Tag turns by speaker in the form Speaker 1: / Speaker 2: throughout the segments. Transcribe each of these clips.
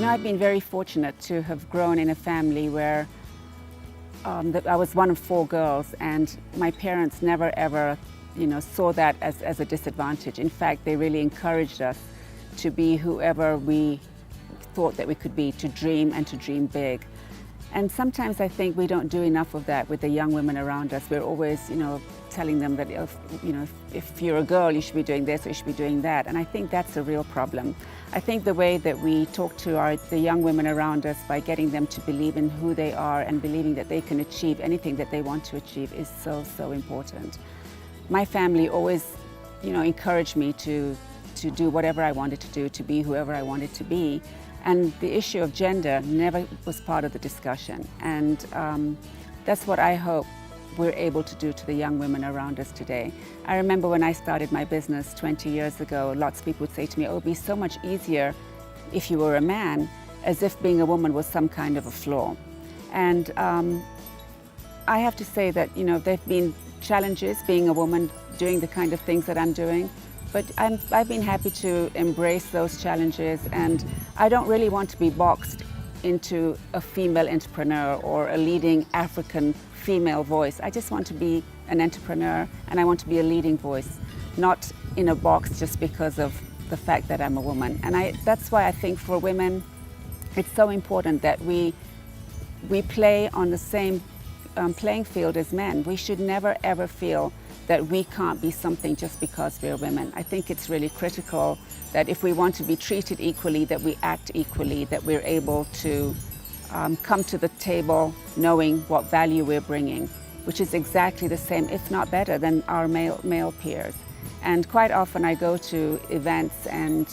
Speaker 1: I've been very fortunate to have grown in a family where I was one of 4 girls, and my parents never ever, saw that as a disadvantage. In fact, they really encouraged us to be whoever we thought that we could be, to dream and to dream big. And sometimes I think we don't do enough of that with the young women around us. We're always, telling them that if you're a girl, you should be doing this or you should be doing that. And I think that's a real problem. I think the way that we talk to the young women around us by getting them to believe in who they are and believing that they can achieve anything that they want to achieve is so, so important. My family always, encouraged me to do whatever I wanted to do, to be whoever I wanted to be. And the issue of gender never was part of the discussion. And that's what I hope we're able to do to the young women around us today. I remember when I started my business 20 years ago, lots of people would say to me, oh, it would be so much easier if you were a man, as if being a woman was some kind of a flaw. And I have to say that, there've been challenges being a woman doing the kind of things that I'm doing. But I've been happy to embrace those challenges, and I don't really want to be boxed into a female entrepreneur or a leading African female voice. I just want to be an entrepreneur, and I want to be a leading voice, not in a box just because of the fact that I'm a woman. And that's why I think for women it's so important that we play on the same playing field as men. We should never ever feel that we can't be something just because we're women. I think it's really critical that if we want to be treated equally, that we act equally, that we're able to come to the table knowing what value we're bringing, which is exactly the same, if not better, than our male peers. And quite often I go to events and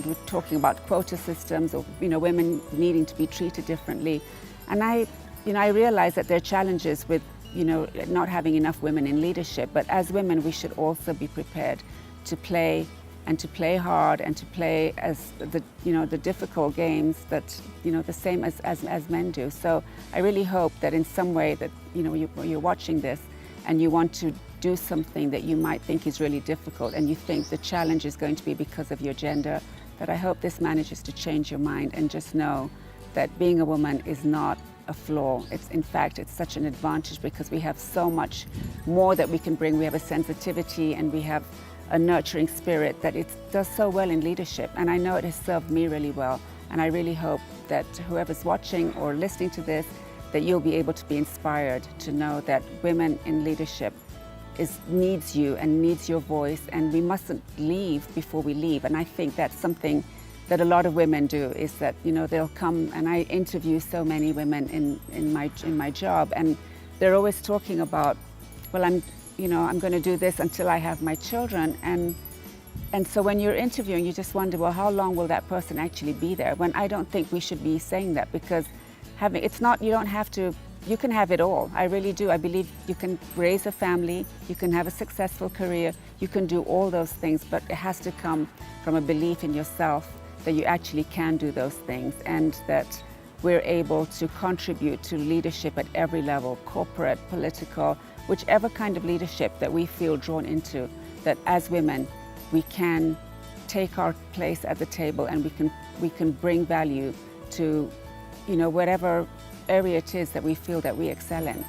Speaker 1: we're talking about quota systems or women needing to be treated differently. And I realize that there are challenges with not having enough women in leadership, but as women we should also be prepared to play and to play hard and to play as the difficult games that the same as men do. So I really hope that in some way that you're watching this and you want to do something that you might think is really difficult and you think the challenge is going to be because of your gender, that I hope this manages to change your mind and just know that being a woman is not a flaw. In fact, it's such an advantage because we have so much more that we can bring. We have a sensitivity and we have a nurturing spirit that it does so well in leadership. And I know it has served me really well. And I really hope that whoever's watching or listening to this, that you'll be able to be inspired to know that women in leadership needs you and needs your voice, and we mustn't leave before we leave. And I think that's something that a lot of women do, is that they'll come, and I interview so many women in my job, and they're always talking about, well, I'm going to do this until I have my children, and so when you're interviewing, you just wonder, well, how long will that person actually be there? When I don't think we should be saying that, because you can have it all. I really do. I believe you can raise a family, you can have a successful career, you can do all those things, but it has to come from a belief in yourself that you actually can do those things, and that we're able to contribute to leadership at every level, corporate, political, whichever kind of leadership that we feel drawn into, that as women we can take our place at the table and we can bring value to whatever area it is that we feel that we excel in.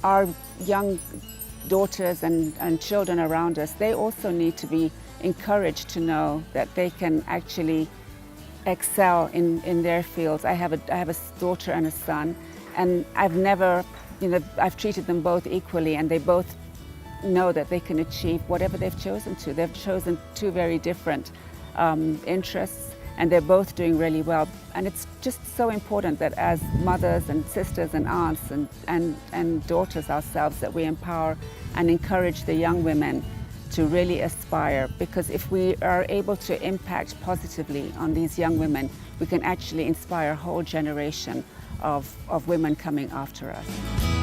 Speaker 1: Our young daughters and children around us, they also need to be encouraged to know that they can actually excel in their fields. I have a daughter and a son, and I've treated them both equally, and they both know that they can achieve whatever they've chosen to. They've chosen 2 very different interests, and they're both doing really well. And it's just so important that as mothers and sisters and aunts and daughters ourselves, that we empower and encourage the young women to really aspire, because if we are able to impact positively on these young women, we can actually inspire a whole generation of women coming after us.